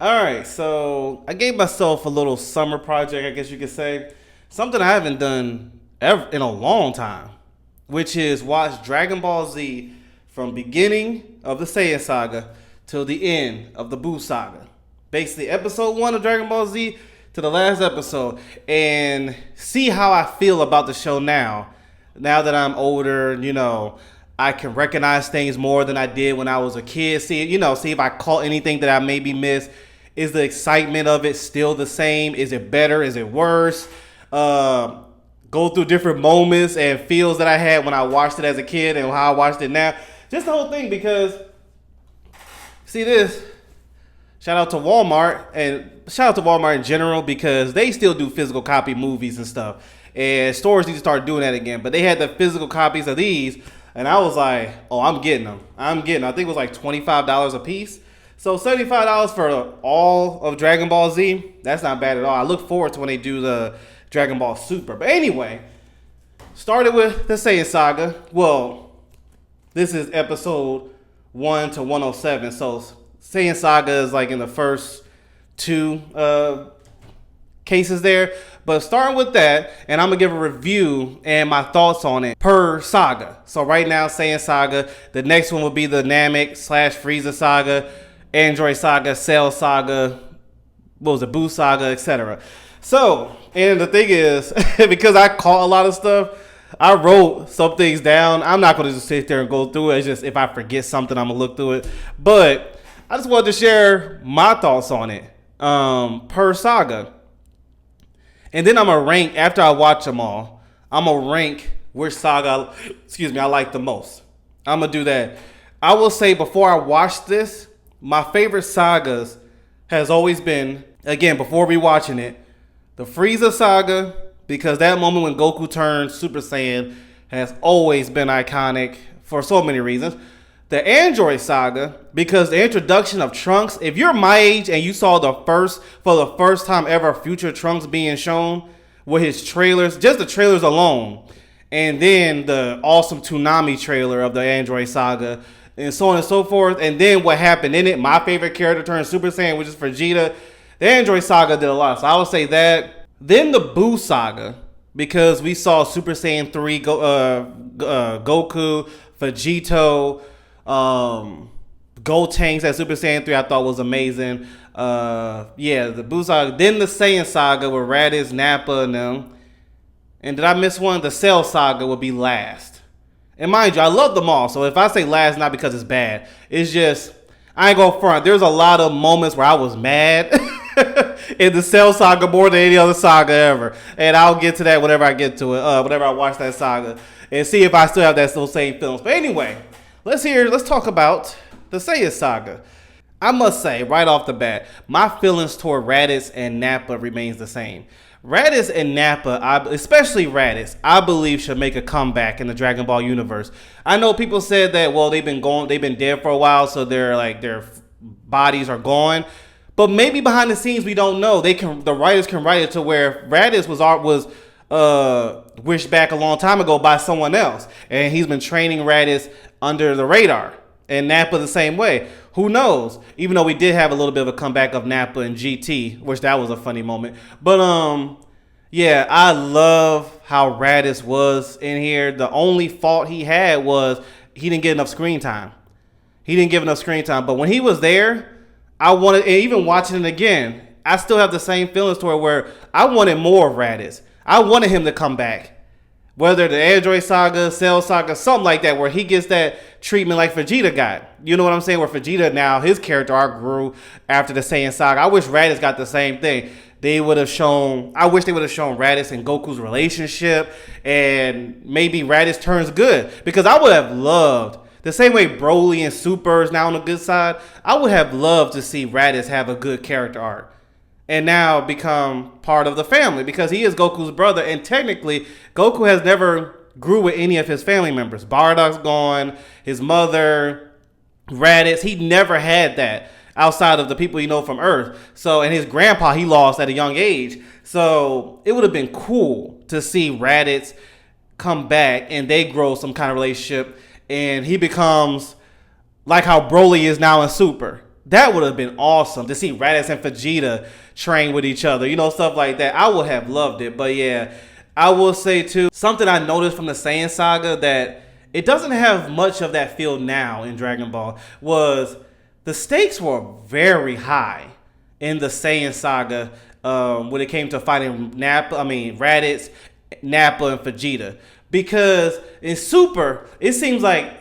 All right, so I gave myself a little summer project, I guess you could say. Something I haven't done ever in a long time, which is watch Dragon Ball Z from beginning of the Saiyan saga till the end of the Buu saga. Basically, episode 1 of Dragon Ball Z to the last episode and see how I feel about the show now. Now that I'm older, I can recognize things more than I did when I was a kid. See if I caught anything that I maybe missed. Is the excitement of it still the same? Is it better? Is it worse? Go through different moments and feels that I had when I watched it as a kid and how I watched it now. Just the whole thing because, see this, shout out to Walmart and shout out to Walmart in general because they still do physical copy movies and stuff. And stores need to start doing that again. But they had the physical copies of these and I was like, oh, I'm getting them. I think it was like $25 a piece. So $75 for all of Dragon Ball Z, that's not bad at all. I look forward to when they do the Dragon Ball Super. But anyway, started with the Saiyan Saga. Well, this is episode 1 to 107. So Saiyan Saga is like in the first two cases there. But starting with that, and I'm going to give a review and my thoughts on it per saga. So right now, Saiyan Saga. The next one will be the Namek / Frieza Saga. Android Saga, Cell Saga, what was it, Buu Saga, etc. So, and the thing is, because I caught a lot of stuff, I wrote some things down. I'm not going to just sit there and go through it. It's just if I forget something, I'm going to look through it. But I just wanted to share my thoughts on it per saga. And then I'm going to rank, after I watch them all, I'm going to rank which saga, I like the most. I'm going to do that. I will say before I watch this, my favorite sagas has always been, again, before rewatching it, the Frieza saga, because that moment when Goku turned Super Saiyan has always been iconic for so many reasons. The Android saga, because the introduction of Trunks, if you're my age and you saw for the first time ever, future Trunks being shown with his trailers, just the trailers alone, and then the awesome Toonami trailer of the Android saga, and so on and so forth. And then what happened in it, my favorite character turned Super Saiyan, which is Vegeta. The Android Saga did a lot. So I would say that. Then the Buu Saga, because we saw Super Saiyan 3, Goku, Vegito, Gotenks at Super Saiyan 3 I thought was amazing. The Buu Saga. Then the Saiyan Saga with Raditz, Nappa, and them. And did I miss one? The Cell Saga would be last. And mind you, I love them all. So if I say last, not because it's bad. It's just, I ain't going front. There's a lot of moments where I was mad in the Cell Saga more than any other saga ever. And I'll get to that whenever I get to it, whenever I watch that saga. And see if I still have those same feelings. But anyway, let's talk about the Saiyan Saga. I must say, right off the bat, my feelings toward Raditz and Nappa remains the same. Raditz and Nappa, especially Raditz, I believe should make a comeback in the Dragon Ball universe. I know people said that, well, they've been dead for a while, so their bodies are gone. But maybe behind the scenes, we don't know. The writers can write it to where Raditz was wished back a long time ago by someone else, and he's been training Raditz under the radar. And Nappa the same way. Who knows? Even though we did have a little bit of a comeback of Nappa and GT, which that was a funny moment. But I love how Raditz was in here. The only fault he had was he didn't get enough screen time. But when he was there, and even watching it again, I still have the same feelings toward where I wanted more of Raditz. I wanted him to come back. Whether the Android Saga, Cell Saga, something like that, where he gets that treatment like Vegeta got. You know what I'm saying? Where Vegeta now, his character arc grew after the Saiyan Saga. I wish Raditz got the same thing. I wish they would have shown Raditz and Goku's relationship, and maybe Raditz turns good. Because I would have loved, the same way Broly and Super is now on the good side, I would have loved to see Raditz have a good character arc. And now become part of the family because he is Goku's brother. And technically, Goku has never grew with any of his family members. Bardock's gone, his mother, Raditz. He never had that outside of the people you know from Earth. So, and his grandpa he lost at a young age. So it would have been cool to see Raditz come back and they grow some kind of relationship. And he becomes like how Broly is now in Super. That would have been awesome to see Raditz and Vegeta train with each other, stuff like that. I would have loved it. But yeah, I will say too, something I noticed from the Saiyan saga that it doesn't have much of that feel now in Dragon Ball was the stakes were very high in the Saiyan saga when it came to fighting Raditz, Nappa, and Vegeta. Because in Super, it seems like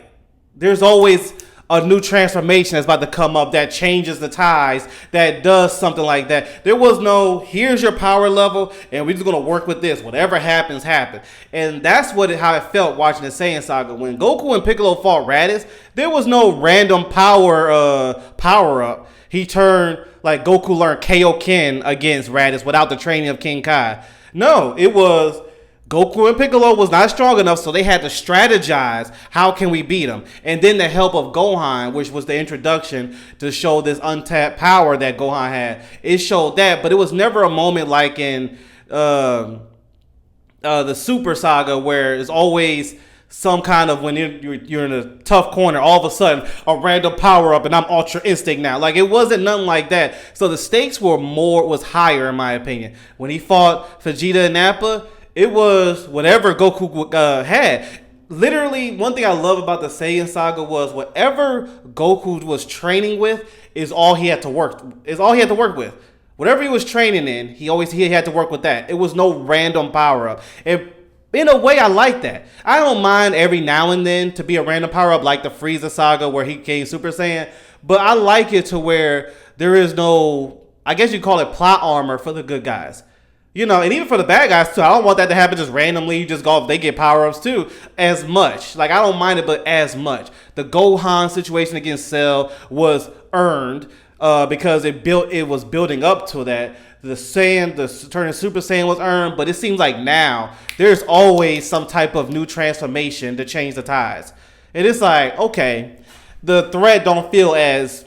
there's always a new transformation that's about to come up that changes the ties, that does something like that. There was no, here's your power level, and we're just going to work with this. Whatever happens, happens. And that's how it felt watching the Saiyan saga. When Goku and Piccolo fought Raditz, there was no random power up. He turned, like Goku learned Kaioken against Raditz without the training of King Kai. No, it was Goku and Piccolo was not strong enough, so they had to strategize. How can we beat them? And then the help of Gohan, which was the introduction to show this untapped power that Gohan had. It showed that, but it was never a moment like in the Super Saga where it's always some kind of when you're in a tough corner, all of a sudden a random power up and I'm Ultra Instinct now. Like it wasn't nothing like that. So the stakes was higher in my opinion. When he fought Vegeta and Nappa, it was whatever Goku had. Literally, one thing I love about the Saiyan saga was whatever Goku was training with is all he had to work. With. Whatever he was training in, he had to work with that. It was no random power up. In a way, I like that. I don't mind every now and then to be a random power up like the Frieza saga where he became Super Saiyan, but I like it to where there is no, I guess you call it plot armor for the good guys. And even for the bad guys too, I don't want that to happen just randomly. You just go, they get power-ups too, as much. Like, I don't mind it, but as much. The Gohan situation against Cell was earned because it was building up to that. The turning Super Saiyan was earned, but it seems like now there's always some type of new transformation to change the tides. And it's like, okay, the threat don't feel as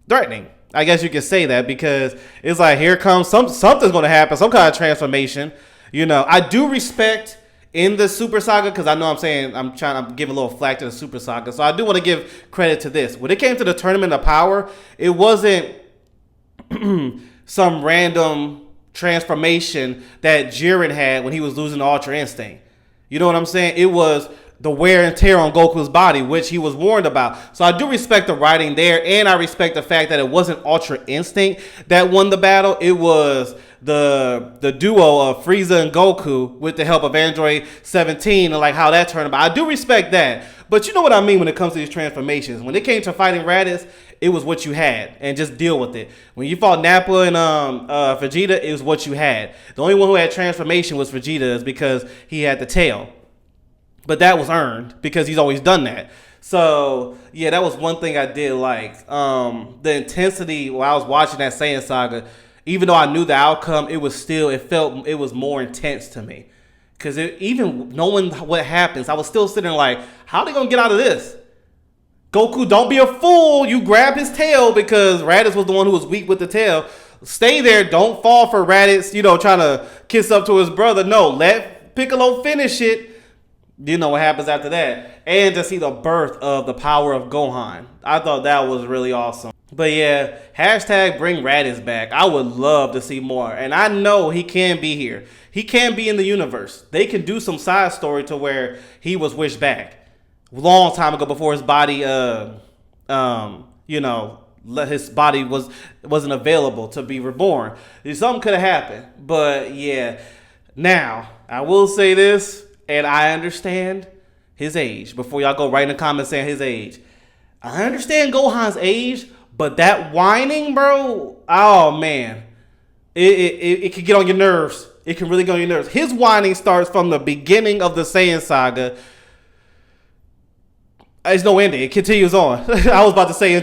threatening. I guess you could say that because it's like here comes something's going to happen, some kind of transformation. I do respect in the Super Saga because I know I'm giving a little flack to the Super Saga, so I do want to give credit to this. When it came to the Tournament of Power, it wasn't some random transformation that Jiren had when he was losing the Ultra Instinct. You know what I'm saying? It was the wear and tear on Goku's body, which he was warned about. So I do respect the writing there, and I respect the fact that it wasn't Ultra Instinct that won the battle. It was the duo of Frieza and Goku with the help of Android 17 and like how that turned about. I do respect that. But you know what I mean when it comes to these transformations. When it came to fighting Raditz, it was what you had, and just deal with it. When you fought Nappa and Vegeta, it was what you had. The only one who had transformation was Vegeta because he had the tail. But that was earned because he's always done that. So, yeah, that was one thing I did like. The intensity while I was watching that Saiyan saga, even though I knew the outcome, it was more intense to me. Because even knowing what happens, I was still sitting like, how are they going to get out of this? Goku, don't be a fool. You grab his tail because Raditz was the one who was weak with the tail. Stay there. Don't fall for Raditz, trying to kiss up to his brother. No, let Piccolo finish it. You know what happens after that. And to see the birth of the power of Gohan. I thought that was really awesome. But yeah, hashtag bring Raditz back. I would love to see more. And I know he can be here. He can be in the universe. They can do some side story to where he was wished back. Long time ago before his body, his body wasn't available to be reborn. Something could have happened. But yeah, now, I will say this. And I understand his age. Before y'all go right in the comments saying his age. I understand Gohan's age, but that whining, bro, oh man. It can get on your nerves. It can really get on your nerves. His whining starts from the beginning of the Saiyan saga. There's no ending. It continues on. I was about to say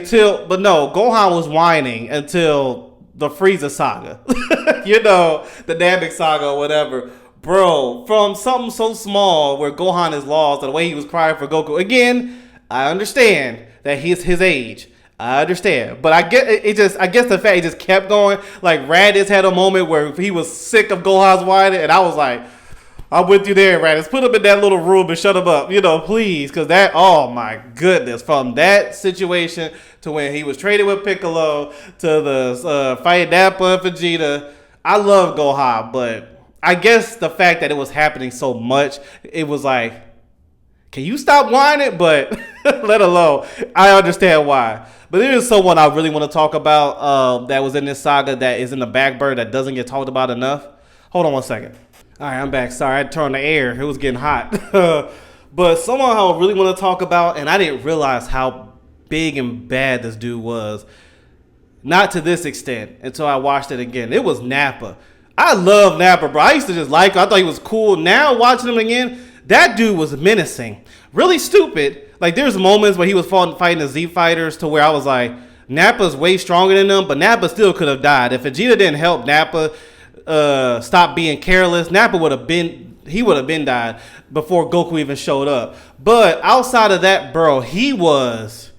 but no, Gohan was whining until the Frieza saga. The Namek saga or whatever. Bro, from something so small where Gohan is lost and the way he was crying for Goku. Again, I understand that he's his age. I understand. But I guess the fact he just kept going. Like Raditz had a moment where he was sick of Gohan's whining, and I was like, I'm with you there, Raditz. Put him in that little room and shut him up, please. Because that, oh my goodness. From that situation to when he was traded with Piccolo to the fight Nappa and Vegeta. I love Gohan, but I guess the fact that it was happening so much, it was like, can you stop whining? But let alone, I understand why. But there is someone I really want to talk about that was in this saga that is in the back burner that doesn't get talked about enough. Hold on one second. All right, I'm back. Sorry, I had to turn on the air. It was getting hot. But someone I really want to talk about, and I didn't realize how big and bad this dude was. Not to this extent until I watched it again. It was Nappa. I love Nappa, bro. I used to just like him. I thought he was cool. Now watching him again, that dude was menacing. Really stupid. Like there's moments where he was fighting the Z fighters to where I was like, Nappa's way stronger than them, but Nappa still could have died. If Vegeta didn't help Nappa stop being careless, Nappa would have been died before Goku even showed up. But outside of that, bro, he was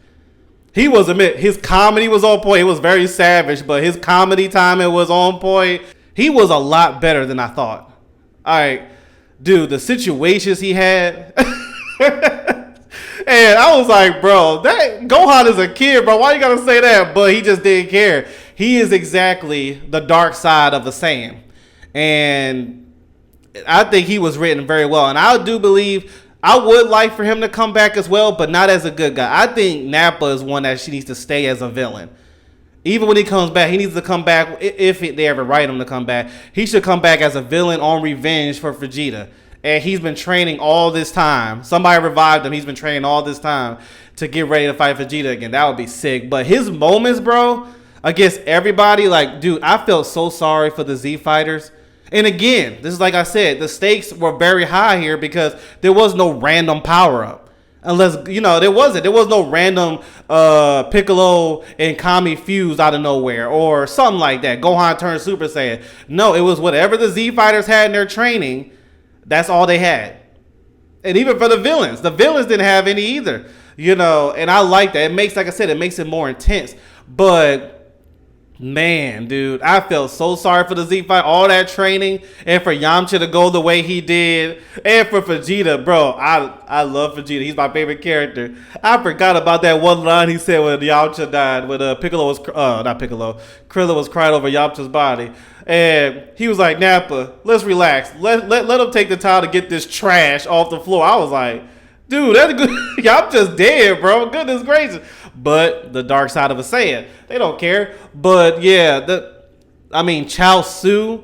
his comedy was on point. It was very savage, but his comedy timing was on point. He was a lot better than I thought. All right, dude, the situations he had. And I was like, bro, that Gohan is a kid, bro. Why you gotta say that? But he just didn't care. He is exactly the dark side of a Saiyan. And I think he was written very well. And I do believe I would like for him to come back as well, but not as a good guy. I think Nappa is one that she needs to stay as a villain. Even when he comes back, he needs to come back, if they ever write him to come back, he should come back as a villain on revenge for Vegeta. And he's been training all this time. Somebody revived him. He's been training all this time to get ready to fight Vegeta again. That would be sick. But his moments, bro, against everybody, like, dude, I felt so sorry for the Z fighters. And again, this is like I said, the stakes were very high here because there was no random power-up. Unless, there was no random Piccolo and Kami fused out of nowhere or something like that. Gohan turned Super Saiyan. No, it was whatever the Z fighters had in their training. That's all they had. And even for the villains didn't have any either. And I like that. It makes, like I said, it makes it more intense. But man, dude, I felt so sorry for the Z fight, all that training, and for Yamcha to go the way he did, and for Vegeta, bro. I love Vegeta. He's my favorite character. I forgot about that one line he said when Yamcha died, when Krillin was crying over Yamcha's body. And he was like, Nappa, let's relax. Let him take the time to get this trash off the floor. I was like, dude, that's good. I'm just dead, bro. Goodness gracious. But the dark side of a Saiyan, they don't care. But yeah, Chao Su.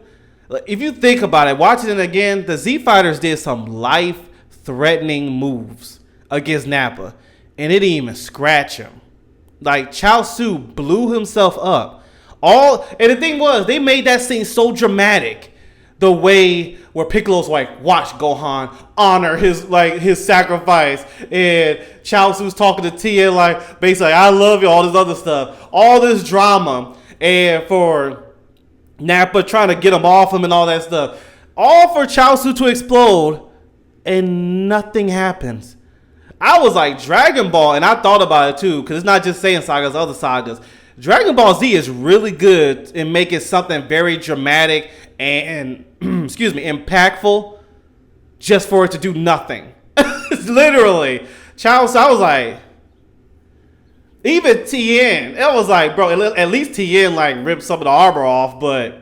If you think about it, watching it again, the Z Fighters did some life-threatening moves against Nappa, and it didn't even scratch him. Like Chao Su blew himself up. And the thing was, they made that scene so dramatic. The way where Piccolo's like, watch Gohan honor his sacrifice, and Chao Su's talking to Tien like basically I love you, all this other stuff, all this drama, and for Nappa trying to get him off him and all that stuff, all for Chao Su to explode, and nothing happens. I was like, Dragon Ball, and I thought about it too, because it's not just Saiyan sagas, other sagas. Dragon Ball Z is really good in making something very dramatic and impactful just for it to do nothing. Literally. I was like, even Tien, it was like, bro, at least Tien like ripped some of the armor off, but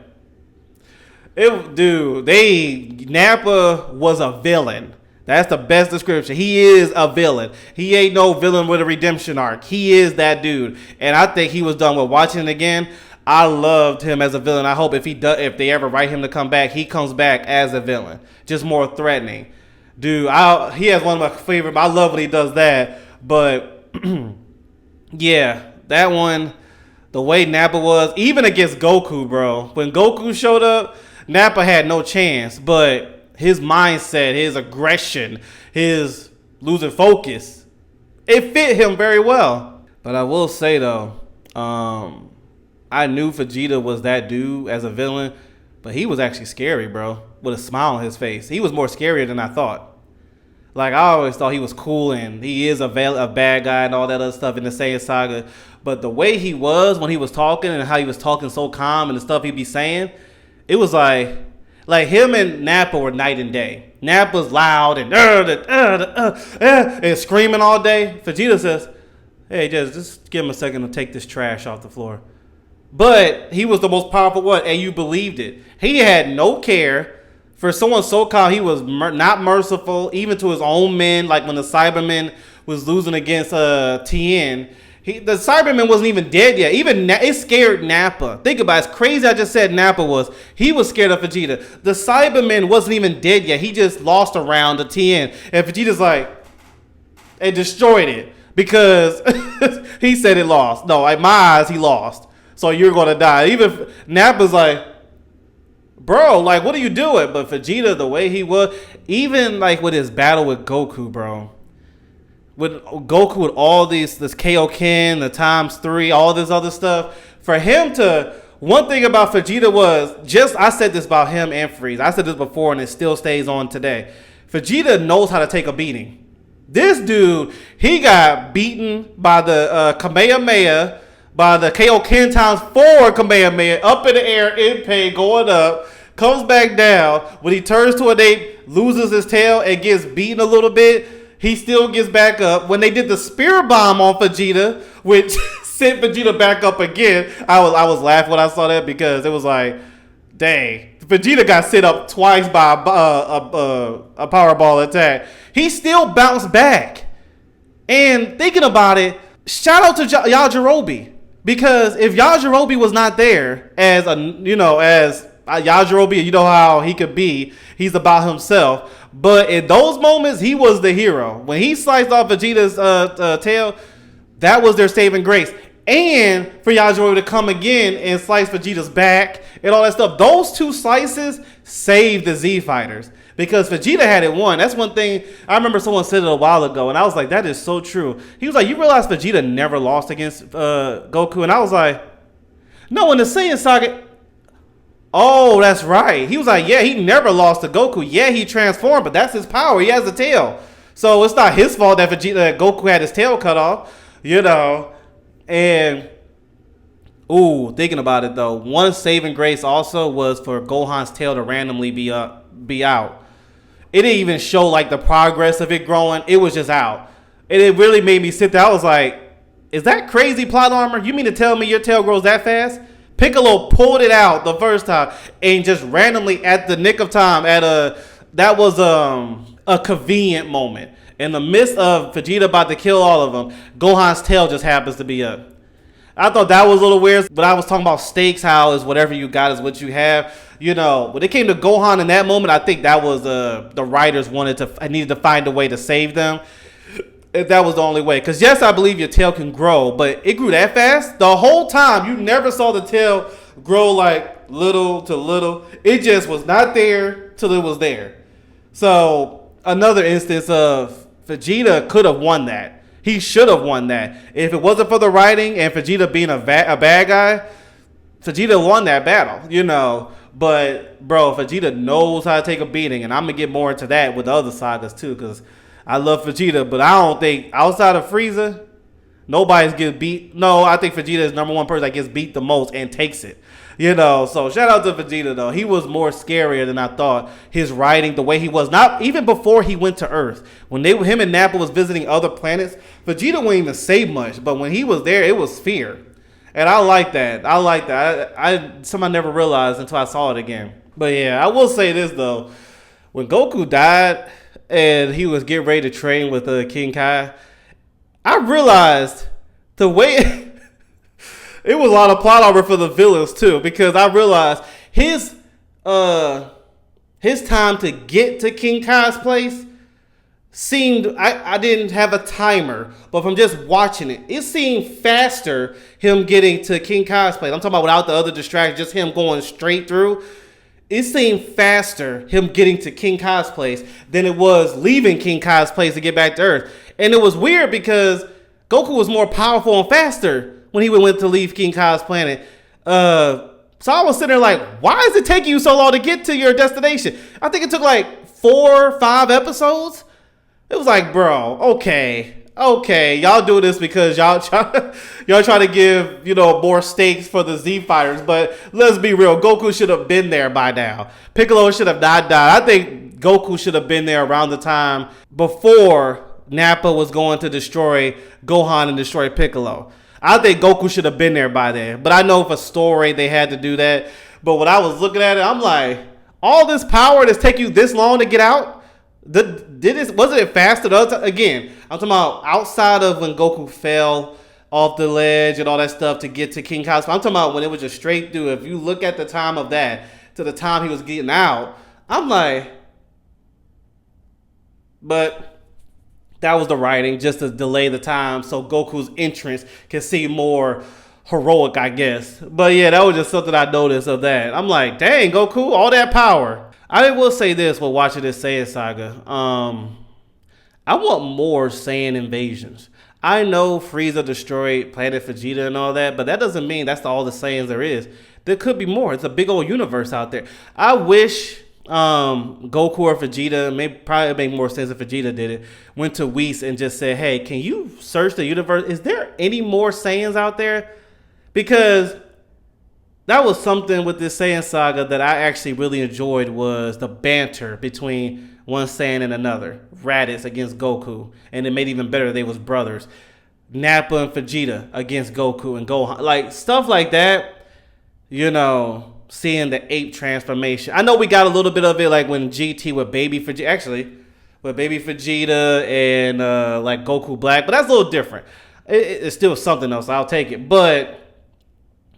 Nappa was a villain. That's the best description. He is a villain. He ain't no villain with a redemption arc. He is that dude. And I think he was done with watching it again. I loved him as a villain. I hope if they ever write him to come back, he comes back as a villain. Just more threatening. Dude, he has one of my favorite. I love when he does that. But yeah, that one, the way Nappa was, even against Goku, bro. When Goku showed up, Nappa had no chance. But his mindset, his aggression, his losing focus, it fit him very well. But I will say though, I knew Vegeta was that dude as a villain, but he was actually scary, bro, with a smile on his face. He was more scarier than I thought. Like, I always thought he was cool, and he is a bad guy and all that other stuff in the Saiyan saga. But the way he was when he was talking and how he was talking so calm and the stuff he'd be saying, it was like Like him and Nappa were night and day. Nappa's loud and and screaming all day. Vegeta says, "Hey, just give him a second to take this trash off the floor." But he was the most powerful one, and you believed it. He had no care for someone so calm. He was not merciful, even to his own men. Like when the Cybermen was losing against Tien, the Cyberman wasn't even dead yet. Even it scared Nappa. Think about it. It's crazy. I just said Nappa was. He was scared of Vegeta. The Cyberman wasn't even dead yet. He just lost a round to Tien, and Vegeta's like, and destroyed it because he said it lost. No, in my eyes, he lost. So you're gonna die. Even Nappa's like, bro, like, what are you doing? But Vegeta, the way he was, even like with his battle with Goku, bro. With Goku with all this Kaioken, the ×3, all this other stuff. For him to, one thing about Vegeta was, I said this about him and Frieza. I said this before and it still stays on today. Vegeta knows how to take a beating. This dude, he got beaten by the Kamehameha, by the Kaioken ×4 Kamehameha, up in the air, in pain, going up, comes back down. When he turns to an ape, loses his tail, and gets beaten a little bit, he still gets back up. When they did the spear bomb on Vegeta, which sent Vegeta back up again, I was laughing when I saw that because it was like, dang, Vegeta got set up twice by a Powerball attack. He still bounced back. And thinking about it, shout out to Yajirobe. Because if Yajirobe was not there as Yajirobe, you know how he could be. He's about himself. But in those moments, he was the hero. When he sliced off Vegeta's tail, that was their saving grace. And for Yajirobe to come again and slice Vegeta's back and all that stuff, those two slices saved the Z Fighters. Because Vegeta had it won. That's one thing. I remember someone said it a while ago, and I was like, that is so true. He was like, you realize Vegeta never lost against Goku? And I was like, no, in the Saiyan Saga. Oh, that's right. He was like, yeah, he never lost to Goku. Yeah, he transformed, but that's his power. He has a tail. So it's not his fault that Goku had his tail cut off, And, thinking about it, though, one saving grace also was for Gohan's tail to randomly be out. It didn't even show like the progress of it growing. It was just out. And it really made me sit there. I was like, is that crazy plot armor? You mean to tell me your tail grows that fast? Piccolo pulled it out the first time and just randomly at the nick of time that was a convenient moment. In the midst of Vegeta about to kill all of them, Gohan's tail just happens to be up. I thought that was a little weird, but I was talking about stakes, how is whatever you got is what you have. When it came to Gohan in that moment, I think that was the writers needed to find a way to save them. That was the only way. Because yes, I believe your tail can grow, but it grew that fast. The whole time, you never saw the tail grow like little to little. It just was not there till it was there. So another instance of Vegeta could have won that. He should have won that. If it wasn't for the writing and Vegeta being a bad guy, Vegeta won that battle, But, bro, Vegeta knows how to take a beating, and I'm going to get more into that with the other sagas, too, because I love Vegeta, but I don't think, outside of Frieza, nobody's getting beat. No, I think Vegeta is number one person that gets beat the most and takes it. So shout out to Vegeta, though. He was more scarier than I thought. His writing, the way he was, not even before he went to Earth. When him and Nappa was visiting other planets, Vegeta wouldn't even say much, but when he was there, it was fear. And I like that. Something I never realized until I saw it again. But yeah, I will say this, though. When Goku died and he was getting ready to train with King Kai, I realized the way... It was a lot of plot armor for the villains, too, because I realized his time to get to King Kai's place seemed, I didn't have a timer, but from just watching it seemed faster, him getting to King Kai's place. I'm talking about without the other distraction, just him going straight through. It seemed faster, him getting to King Kai's place, than it was leaving King Kai's place to get back to Earth. And it was weird because Goku was more powerful and faster when he went to leave King Kai's planet. So I was sitting there like, why is it taking you so long to get to your destination? I think it took like 4 or 5 episodes. It was like, bro, okay. okay, y'all do this because y'all try to give more stakes for the Z fighters. But let's be real, Goku should have been there by now. Piccolo should have not died. I think Goku should have been there around the time before Nappa was going to destroy Gohan and destroy Piccolo. I think Goku should have been there by then. But I know for story they had to do that. But when I was looking at it, I'm like, all this power that's take you this long to get out? Wasn't it faster the other time? Again, I'm talking about outside of when Goku fell off the ledge and all that stuff to get to King Cosmo. I'm talking about when it was just straight through. If you look at the time of that to the time he was getting out, I'm like, but that was the writing just to delay the time so Goku's entrance can seem more heroic, I guess. But yeah, that was just something I noticed of that. I'm like, dang, Goku, all that power. I will say this while watching this Saiyan saga. I want more Saiyan invasions. I know Frieza destroyed Planet Vegeta and all that, but that doesn't mean that's all the Saiyans there is. There could be more. It's a big old universe out there. I wish Goku or Vegeta, probably make more sense if Vegeta did it, went to Whis and just said, hey, can you search the universe? Is there any more Saiyans out there? Because that was something with this Saiyan saga that I actually really enjoyed, was the banter between one Saiyan and another. Raditz against Goku. And it made it even better they was brothers. Nappa and Vegeta against Goku and Gohan. Like, stuff like that, seeing the ape transformation. I know we got a little bit of it like when GT with Baby Vegeta. Actually, with Baby Vegeta and like Goku Black. But that's a little different. It's still something else. I'll take it. But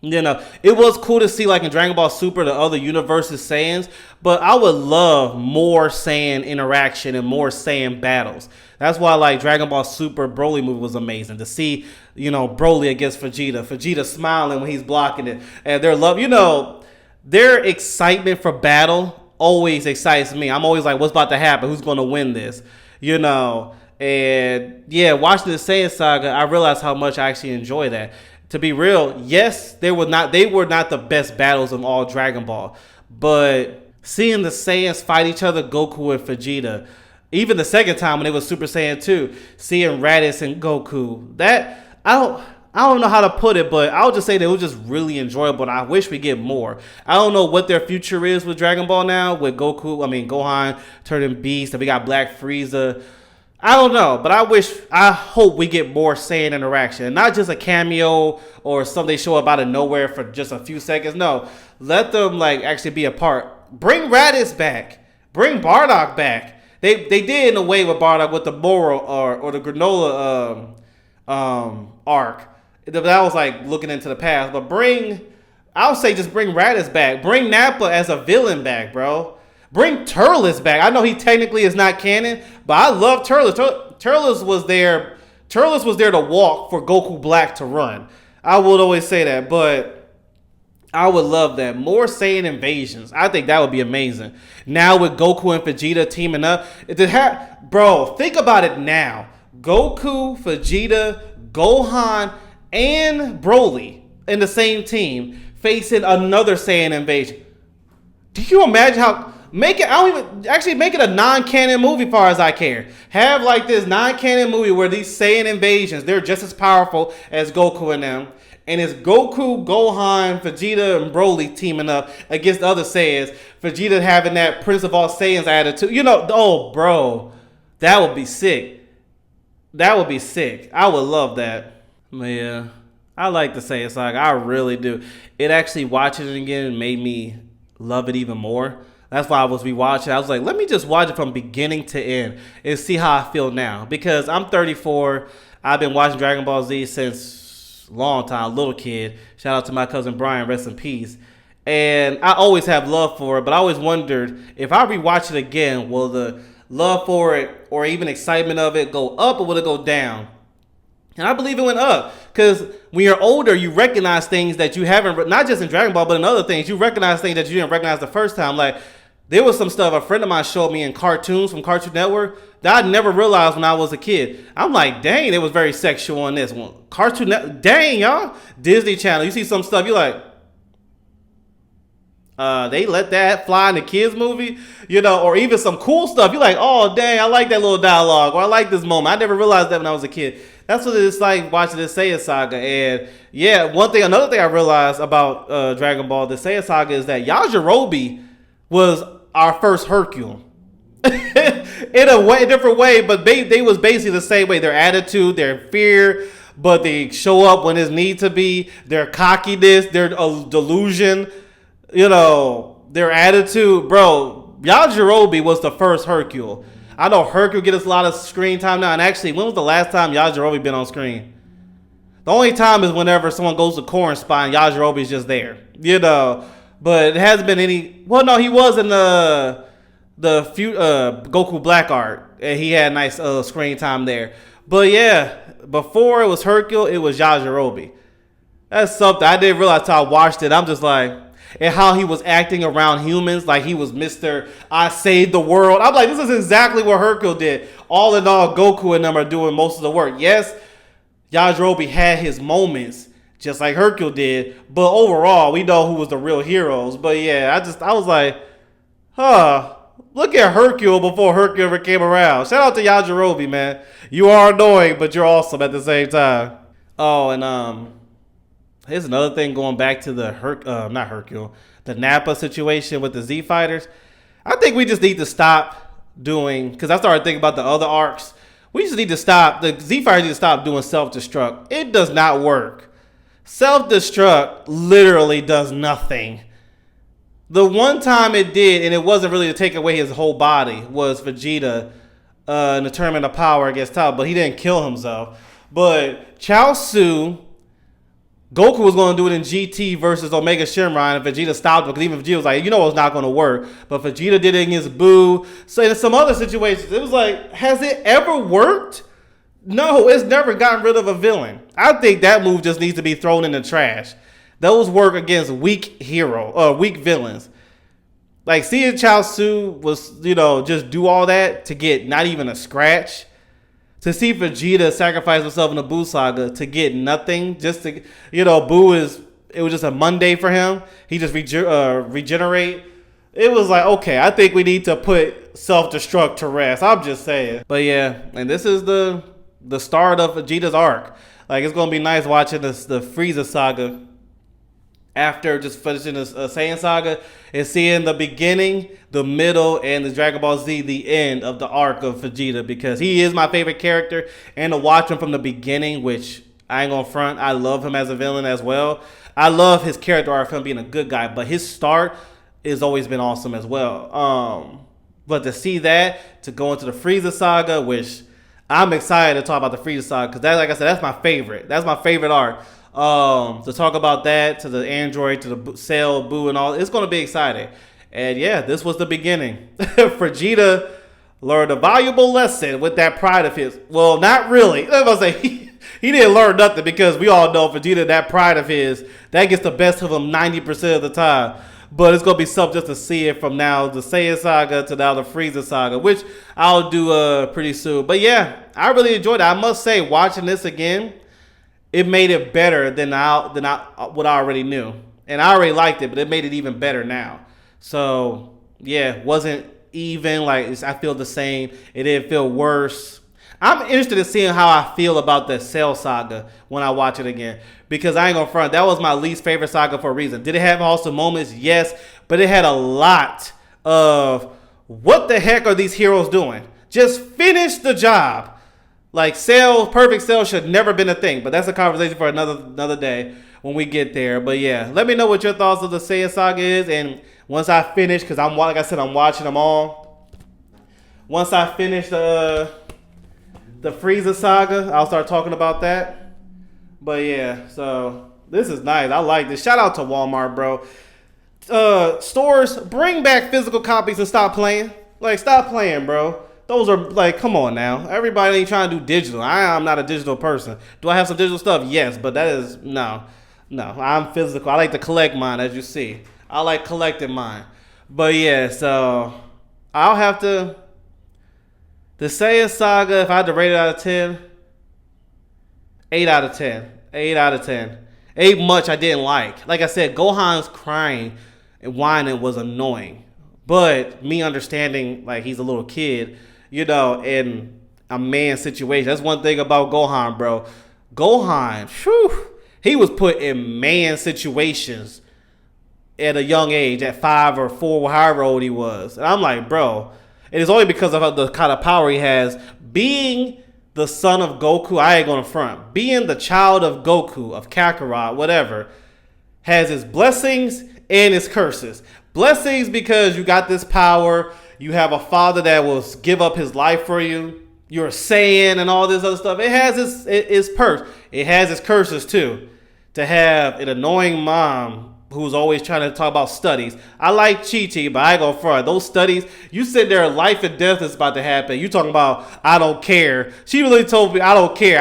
it was cool to see, like in Dragon Ball Super, the other universes Saiyans, but I would love more Saiyan interaction and more Saiyan battles. That's why, like, Dragon Ball Super Broly movie was amazing. To see, Broly against Vegeta smiling when he's blocking it, and their love, their excitement for battle always excites me. I'm always like, what's about to happen? Who's going to win this? And yeah, watching the Saiyan saga, I realized how much I actually enjoy that. To be real, yes, they were not the best battles of all Dragon Ball, but seeing the Saiyans fight each other, Goku and Vegeta, even the second time when it was Super Saiyan 2, seeing Raditz and Goku, that I don't know how to put it, but I'll just say that it was just really enjoyable, and I wish we get more. I don't know what their future is with Dragon Ball now, with Gohan turning beast, and we got Black Frieza. I don't know, but I hope we get more Saiyan interaction. And not just a cameo or something they show up out of nowhere for just a few seconds. No, let them actually be a part. Bring Raditz back. Bring Bardock back. They did in a way with Bardock with the Moro or the Granola arc. That was like looking into the past. But I'll say just bring Raditz back. Bring Nappa as a villain back, bro. Bring Turles back. I know he technically is not canon, but I love Turles. Turles was there. Turles was there to walk for Goku Black to run. I would always say that, but I would love that. More Saiyan invasions. I think that would be amazing. Now with Goku and Vegeta teaming up, bro, think about it now. Goku, Vegeta, Gohan, and Broly in the same team facing another Saiyan invasion. Do you imagine how? Make it a non-canon movie far as I care. Have like this non-canon movie where these Saiyan invasions, they're just as powerful as Goku and them. And it's Goku, Gohan, Vegeta, and Broly teaming up against the other Saiyans. Vegeta having that Prince of all Saiyans attitude. Oh, bro. That would be sick. That would be sick. I would love that. But yeah, I like the Saiyan Saga. I really do. It actually, watching it again, made me love it even more. That's why I was rewatching. I was like, let me just watch it from beginning to end and see how I feel now. Because I'm 34. I've been watching Dragon Ball Z since a long time, little kid. Shout out to my cousin Brian, rest in peace. And I always have love for it, but I always wondered if I rewatch it again, will the love for it or even excitement of it go up or will it go down? And I believe it went up because when you're older, you recognize things that you haven't, not just in Dragon Ball, but in other things. You recognize things that you didn't recognize the first time. Like, there was some stuff a friend of mine showed me in cartoons from Cartoon Network that I never realized when I was a kid. I'm like, dang, it was very sexual in this one. Cartoon Network, dang, y'all. Disney Channel, you see some stuff, you're like, They let that fly in the kids movie, or even some cool stuff. You're like, oh dang, I like that little dialogue, or I like this moment. I never realized that when I was a kid. That's what it's like watching the Saiyan saga. And yeah, another thing I realized about Dragon Ball, the Saiyan saga, is that Yajirobe was our first Hercule. In a different way, but they was basically the same way. Their attitude, their fear, but they show up when it's need to be. Their cockiness, their delusion, their attitude, bro. Yajirobe was the first Hercule. I know Hercule gets a lot of screen time now, and actually, when was the last time Yajirobe been on screen? The only time is whenever someone goes to Corn Spine, Yajirobe is just there, But it hasn't been any. Well, no, he was in the Goku Black Art, and he had nice screen time there. But yeah, before it was Hercule, it was Yajirobe. That's something I didn't realize until I watched it. I'm just like, and how he was acting around humans, like he was Mr. I saved the world. I'm like, this is exactly what Hercule did. All in all, Goku and them are doing most of the work. Yes, Yajirobe had his moments, just like Hercule did, but overall, we know who was the real heroes. But yeah, I was like, look at Hercule before Hercule ever came around. Shout out to Yajirobe, man. You are annoying, but you're awesome at the same time. Oh, and here's another thing going back to the not Hercule, the Nappa situation with the Z Fighters. I think we just need to stop doing, because I started thinking about the other arcs. We just need to stop, the Z Fighters need to stop doing self-destruct. It does not work. Self-destruct literally does nothing. The one time it did, and it wasn't really to take away his whole body, was Vegeta in the Tournament of Power against Tao, but he didn't kill himself. But Chaozu, Goku was going to do it in GT versus Omega Shenron, and Vegeta stopped him because even Vegeta was like, it's not going to work. But Vegeta did it against Buu. So in some other situations, it was like, has it ever worked? No, it's never gotten rid of a villain. I think that move just needs to be thrown in the trash. Those work against weak villains. Like seeing Chaozu was, just do all that to get not even a scratch. To see Vegeta sacrifice himself in the Buu saga to get nothing, just to, Buu it was just a Monday for him. He just regenerate. It was like, okay, I think we need to put self-destruct to rest. I'm just saying. But yeah, and this is the start of Vegeta's arc. Like, it's going to be nice watching the Frieza saga after just finishing the Saiyan saga and seeing the beginning, the middle, and the Dragon Ball Z, the end of the arc of Vegeta, because he is my favorite character, and to watch him from the beginning, which I ain't gonna front, I love him as a villain as well. I love his character arc, him being a good guy, but his start has always been awesome as well. But to see that, to go into the Frieza saga, which I'm excited to talk about the Frieza saga, because that, like I said, that's my favorite. That's my favorite arc. To talk about that, to the android, to the Cell, Buu, and all, it's going to be exciting. And yeah, this was the beginning. Vegeta learned a valuable lesson with that pride of his. Well, not really. I was going to say, he didn't learn nothing, because we all know Vegeta, that pride of his, that gets the best of him 90% of the time. But it's going to be something just to see it from now, the Saiyan saga to now the Frieza saga, which I'll do pretty soon. But yeah, I really enjoyed it. I must say, watching this again, it made it better than what I already knew. And I already liked it, but it made it even better now. So, yeah, wasn't even like, I feel the same. It didn't feel worse. I'm interested in seeing how I feel about the Cell saga when I watch it again. Because I ain't gonna front, that was my least favorite saga for a reason. Did it have awesome moments? Yes. But it had a lot of, what the heck are these heroes doing? Just finish the job. Like, perfect Cell should never been a thing. But that's a conversation for another day when we get there. But yeah, let me know what your thoughts of the Saiyan saga is. And once I finish, because like I said, I'm watching them all. Once I finish the Frieza saga, I'll start talking about that. But yeah, so this is nice. I like this. Shout out to Walmart, bro. Stores, bring back physical copies and stop playing. Like, stop playing, bro. Those are, like, come on now. Everybody ain't trying to do digital. I'm not a digital person. Do I have some digital stuff? Yes, but that is, no. I'm physical. I like to collect mine, as you see. I like collecting mine. But yeah, so I'll have to, the Saiyan saga, if I had to rate it out of 10, 8 out of 10. 8 out of 10. Ain't much I didn't like. Like I said, Gohan's crying and whining was annoying. But me understanding like he's a little kid, in a man situation. That's one thing about Gohan, bro. Gohan, whew, he was put in man situations at a young age, at 5 or 4, however old he was. And I'm like, bro, it is only because of the kind of power he has. Being the son of Goku, I ain't gonna front. Being the child of Goku, of Kakarot, whatever, has its blessings and its curses. Blessings because you got this power. You have a father that will give up his life for you. You're a Saiyan and all this other stuff. It has its perks. It has its curses too. To have an annoying mom who's always trying to talk about studies. I like Chi-Chi, but I ain't gonna front. Those studies, you sit there, life and death is about to happen. You talking about, I don't care. She really told me, I don't care.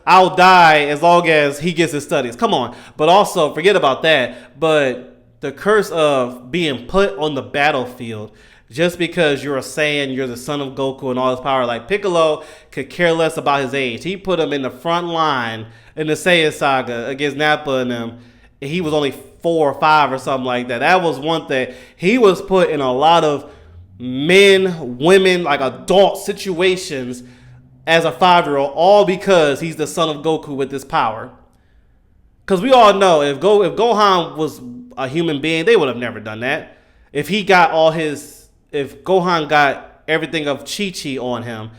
I'll die as long as he gets his studies. Come on. But also, forget about that. But the curse of being put on the battlefield just because you're a Saiyan, you're the son of Goku and all his power. Like Piccolo could care less about his age. He put him in the front line in the Saiyan saga against Nappa and them. He was only 4 or 5 or something like that. That was one thing. He was put in a lot of men, women, like adult situations as a 5-year-old, all because he's the son of Goku with this power. Because we all know if Gohan was a human being, they would have never done that. If Gohan got everything of Chi-Chi on him,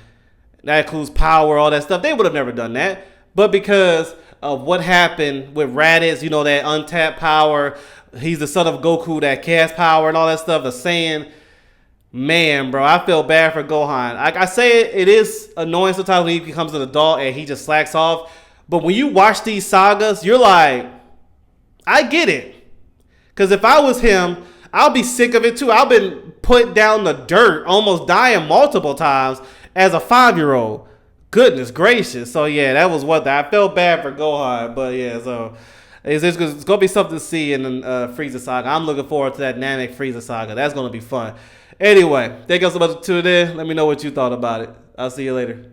that includes power, all that stuff, they would have never done that. But because of what happened with Raditz, that untapped power, he's the son of Goku, that cast power and all that stuff, the Saiyan, man, bro, I feel bad for Gohan. Like I say, it is annoying sometimes when he becomes an adult and he just slacks off. But when you watch these sagas, you're like, I get it. Because if I was him, I'll be sick of it too. I've been put down the dirt, almost dying multiple times as a 5-year-old. Goodness gracious. So yeah, that was what I felt bad for Gohan. But yeah, so it's going to be something to see in the Frieza saga. I'm looking forward to that Namek Frieza saga. That's going to be fun. Anyway, thank you so much for tuning in. Let me know what you thought about it. I'll see you later.